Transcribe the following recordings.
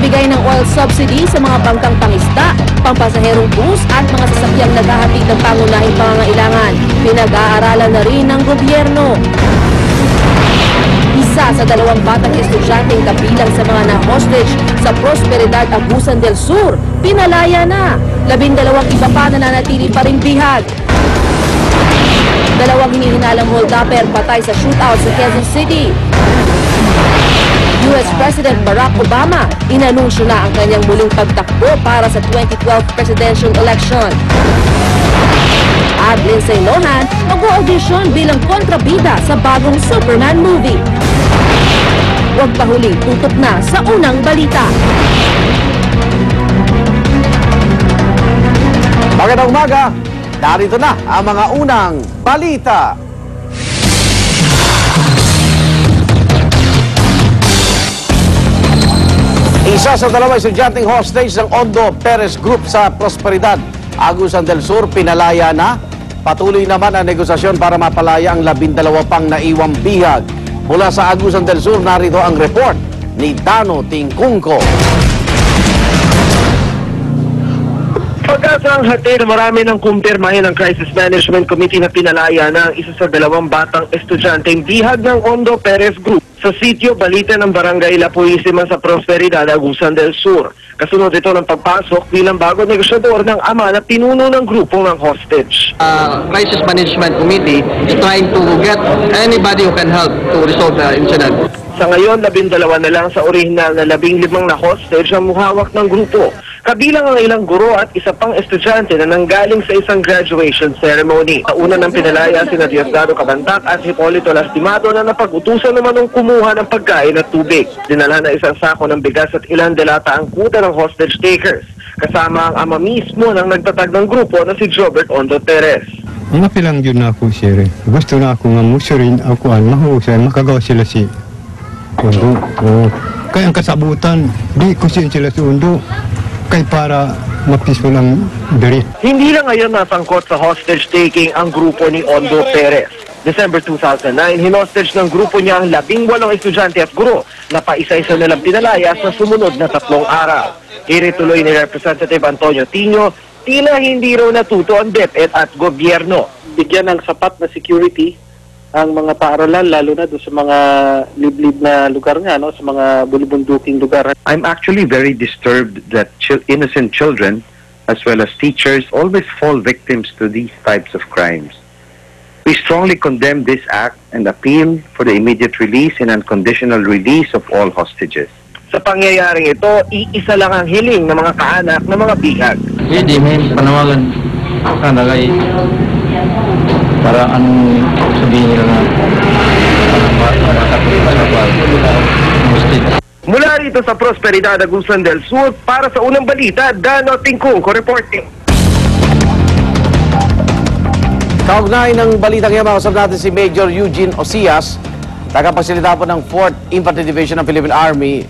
pagbibigay ng oil subsidy sa mga bangkang pangisda, pampasaherong bus at mga sasakyang naghahatid ng pangunahing pangangailangan. Pinag-aaralan na rin ng gobyerno. Isa sa 2 batang estudyanteng kabilang sa mga na-hostage sa Prosperidad, Agusan del Sur, pinalaya na. 12 iba pa nananatili pa ring bihag. 2 hinihinalang hold-upper patay sa shootout sa Quezon City. US President Barack Obama inanunsyo na ang kanyang muling pagtakbo para sa 2012 presidential election. At Lindsay Lohan mag-audition bilang kontrabida sa bagong Superman movie. Huwag pa huling tutok na sa unang balita. Magandang umaga! Narito na ang mga unang balita. Isa sa 2 estudyanteng hostage ng Ondo Perez Group sa Prosperidad, Agusan del Sur, pinalaya na. Patuloy naman ang negosasyon para mapalaya ang 12 pang naiwang bihag. Mula sa Agusan del Sur, narito ang report ni Dano Tingkungko. Pagkasang hatid, marami ng kumpirmahin ng Crisis Management Committee na pinalaya na ang isa sa 2 batang estudyanteng bihag ng Ondo Perez Group sa sitio Balite ng Barangay La Purísima sa Prosperidad, Agusan del Sur. Kasunod ito ng pagpasok bilang bago negosyador ng ama na pinuno ng grupo ng hostage. Crisis Management Committee is trying to get anybody who can help to resolve the incident. Sa ngayon, 12 na lang sa orihinal na 15 na hostage ang muhawak ng grupo. Kabilang ang ilang guro at isa pang estudyante na nanggaling sa isang graduation ceremony. Sa una ng pinalaya, sina Diosdado Cabantac at Hipolito Lastimado na napag-utusan naman ng kumuha ng pagkain at tubig. Dinala na isang sako ng bigas at ilang delata ang kuta ng hostage takers. Kasama ang ama mismo ng nagtatag ng grupo na si Jobert Ondo Perez. Mapilang yun na ako, sir. Gusto na ako nga musurin ako mahusay, makagawa sila si Ondo. Kaya ang kasabutan, di ko sila si Ondo. Kay para mapismo lang diri. Hindi lang ngayon nasangkot sa hostage taking ang grupo ni Ondo Perez. December 2009, hinostage ng grupo niya ang 18 estudyante at guro na paisa-isa nilang pinalaya sa sumunod na 3 araw. Irituloy ni Representative Antonio Tino, tila hindi raw natuto ang DepEd at gobyerno. Bigyan ng sapat na security ang mga paaralan, lalo na doon sa mga liblib na lugar nga, no? Sa mga bulubunduking lugar. I'm actually very disturbed that innocent children, as well as teachers, always fall victims to these types of crimes. We strongly condemn this act and appeal for the immediate release and unconditional release of all hostages. Sa pangyayaring ito, iisa lang ang hiling ng mga kaanak ng mga bihag. Hindi, may panawagan sana kay para anong sabihin nila na Mula rito sa Prosperidad, Agusan del Sur, para sa unang balita, Dano Tingkungko reporting. Kaugnay ng balitang yan, makausap natin si Major Eugene Osias, tagapagsalita po ng 4th Infantry Division ng Philippine Army.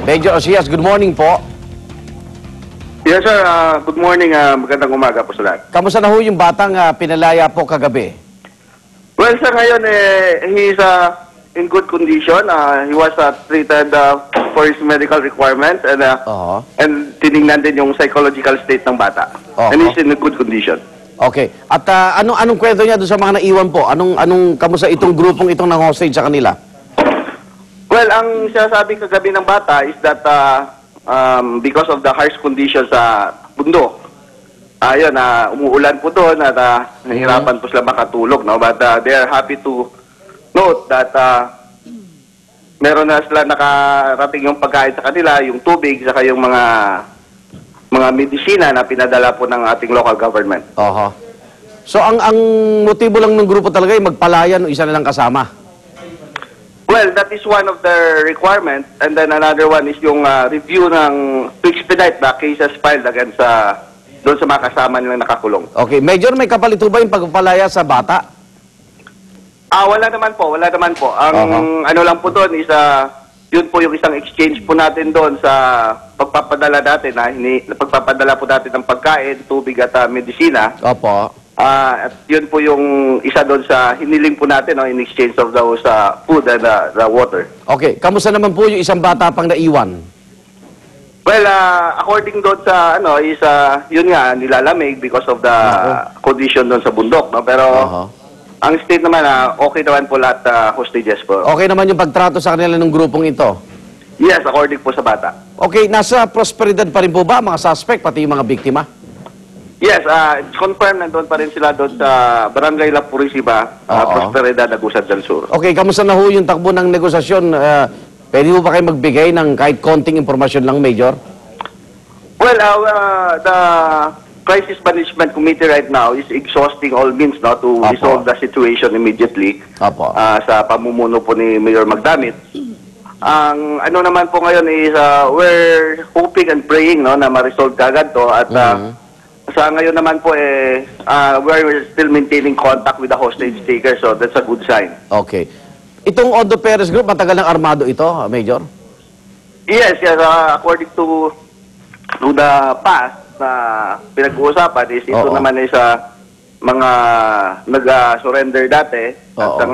Major Osias, good morning po. Yes sir, good morning, magandang umaga po sa lahat. Kamusta na ho yung batang pinalaya po kagabi? Well sir, ngayon he is in good condition. He was treated for his medical requirements and tinignan din yung psychological state ng bata. And he's in a good condition. Okay. At anong kwento niya doon sa mga naiwan po? Kamusta itong grupong itong nang hostage sa kanila? Well, ang sinasabi kagabi ng bata is that because of the harsh conditions sa bundok, umuulan po doon at nahihirapan po sila makatulog. No? But they are happy to note that meron na sila nakarating yung pagkain sa kanila, yung tubig, saka yung mga medisina na pinadala po ng ating local government. So ang motibo lang ng grupo talaga ay magpalaya ng isa nilang kasama? Well, that is one of the requirements, and then another one is yung review to expedite the cases filed against doon sa mga kasama nilang nakakulong. Okay. Major, may kapalit ba yung pagpapalaya sa bata? Wala naman po. Ang ano lang po doon is yun po yung isang exchange po natin doon sa pagpapadala natin pagpapadala po natin ng pagkain, tubig at medisina. Opo. At yun po yung isa doon sa hiniling po natin in exchange of those food and the water. Okay. Kamusta naman po yung isang bata pang naiwan? Well, according doon sa is yun nga nilalamig because of the condition doon sa bundok, no? Pero ang state naman okay naman po lahat hostages po. Okay naman yung pagtrato sa kanila ng grupong ito? Yes, according po sa bata. Okay, nasa Prosperidad pa rin po ba mga suspect pati yung mga biktima? Yes, it's confirmed nandun pa rin sila doon sa Barangay La Purisiba, Prosperidad, Agusan del Sur. Okay, kamusta na ho yung takbo ng negosasyon? Pwede mo ba kayo magbigay ng kahit konting impormasyon lang, Major? Well, the Crisis Management Committee right now is exhausting all means to resolve the situation immediately sa pamumuno po ni Mayor Magdamit. Ang ano naman po ngayon is we're hoping and praying na ma-resolve kagad to at sa ngayon naman po we're still maintaining contact with the hostage takers, so that's a good sign. Okay. Itong Ondo Perez Group, matagal ng armado ito, Major? Yes, according to the past na pinag-uusapan is ito naman ay sa mga nag-surrender dati at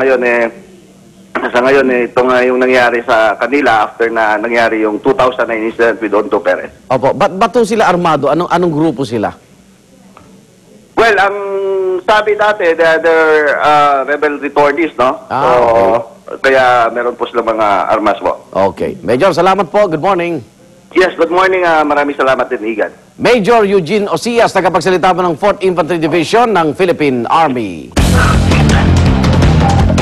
sa ngayon ito nga yung nangyari sa kanila after na nangyari yung 2009 incident with Ondo Perez. Opo, ba't sila armado? Anong grupo sila? Well, ang sabi dati, they're rebel retortees, no? Kaya meron po sila mga armas po. Okay. Major, salamat po. Good morning. Yes, good morning. Maraming salamat din, Igan. Major Eugene Osias, tagapagsalita mo ng 4th Infantry Division ng Philippine Army.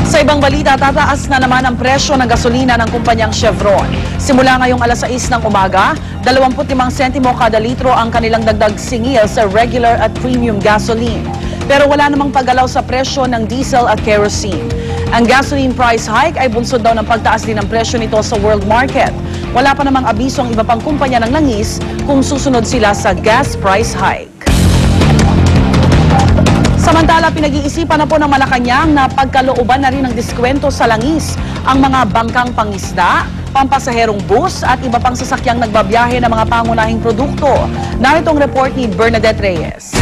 Sa ibang balita, tataas na naman ang presyo ng gasolina ng kumpanyang Chevron. Simula ngayong alas 6 ng umaga, 25 sentimo kada litro ang kanilang dagdag singil sa regular at premium gasoline. Pero wala namang paggalaw sa presyo ng diesel at kerosene. Ang gasoline price hike ay bunsod daw ng pagtaas din ng presyo nito sa world market. Wala pa namang abiso ang iba pang kumpanya ng langis kung susunod sila sa gas price hike. Samantala, pinag-iisipan na po ng Malacanang na pagkalooban na rin ng diskwento sa langis ang mga bangkang pangisda, pampasaherong bus at iba pang sasakyang nagbabiyahe ng mga pangunahing produkto. Narito ang report ni Bernadette Reyes.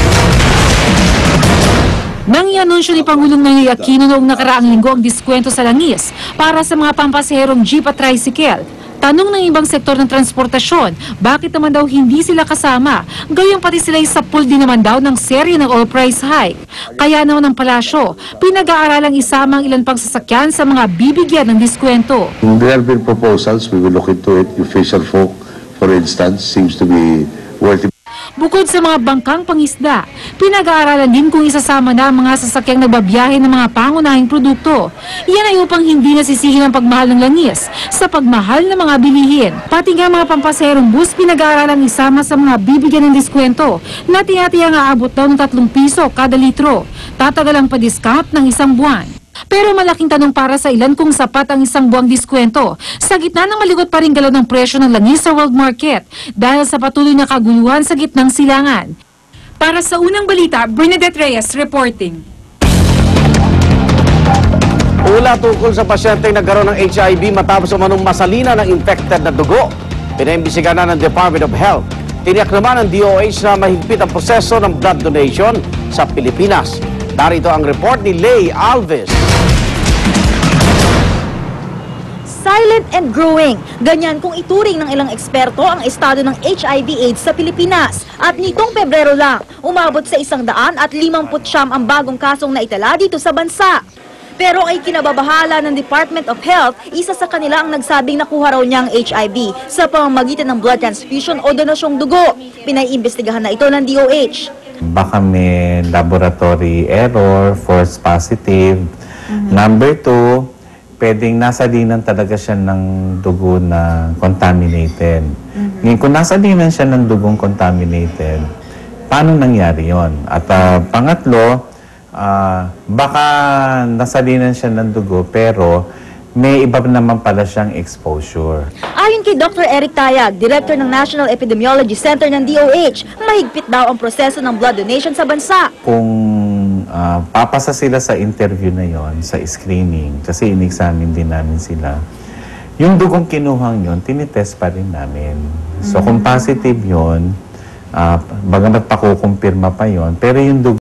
Nang i-anunsyo ni Pangulong Noynoy Aquino noong nakaraang linggo ang diskwento sa langis para sa mga pampasaherong jeep at tricycle, tanong ng ibang sektor ng transportasyon, bakit naman daw hindi sila kasama? Gayong pati sila sa pool din naman daw ng serye ng oil price hike. Kaya naman ang palasyo, pinag-aaralang isama ang ilan pang sasakyan sa mga bibigyan ng diskwento. There have been proposals, we will look into it. Yung Fisher-Folk, for instance, seems to be worth it. Bukod sa mga bangkang pangisda, pinag-aaralan din kung isasama na ang mga sasakyang nagbabiyahe ng mga pangunahing produkto. Iyan ay upang hindi nasisihin ang pagmahal ng langis sa pagmahal ng mga bilihin. Pati nga mga pampasaherong bus pinag-aaralan isama sa mga bibigyan ng diskwento na tinatiyang aabot daw ng 3 piso kada litro. Tatagal ang pa-discount ng 1 buwan. Pero malaking tanong para sa ilan kung sapat ang 1 buwang diskwento sa gitna ng maligot pa rin galaw ng presyo ng langis sa world market dahil sa patuloy na kaguluhan sa gitnang silangan. Para sa unang balita, Bernadette Reyes reporting. Ula tungkol sa pasyenteng nagkaroon ng HIV matapos umanong masalina ng infected na dugo. Pinaimbisigan na ng Department of Health. Tiniyak naman ng DOH na mahigpit ang proseso ng blood donation sa Pilipinas. Narito ang report ni Lay Alves. Silent and growing. Ganyan kung ituring ng ilang eksperto ang estado ng HIV/AIDS sa Pilipinas. At nitong Pebrero lang, umabot sa 159 ang bagong kasong naitala dito sa bansa. Pero ay kinababahala ng Department of Health, isa sa kanila ang nagsabing nakuha raw niya ang HIV sa pamamagitan ng blood transfusion o donasyong dugo. Pinaiimbestigahan na ito ng DOH. Baka may laboratory error, false positive. Number 2, pwedeng nasa dinan talaga siya ng dugo na contaminated. Ngayon, kung nasa dinan siya ng dugong contaminated, paano nangyari yon? At pangatlo, baka nasa dinan siya ng dugo pero may iba naman pala siyang exposure. Ayon kay Dr. Eric Tayag, Director ng National Epidemiology Center ng DOH, mahigpit daw ang proseso ng blood donation sa bansa. Kung papasa sila sa interview na yon, sa screening, kasi in-examine din namin sila, yung dugong kinuhang yon, tinitest pa rin namin. So kung positive yon, bagamat pakukumpirma pa yon, pero yung dugo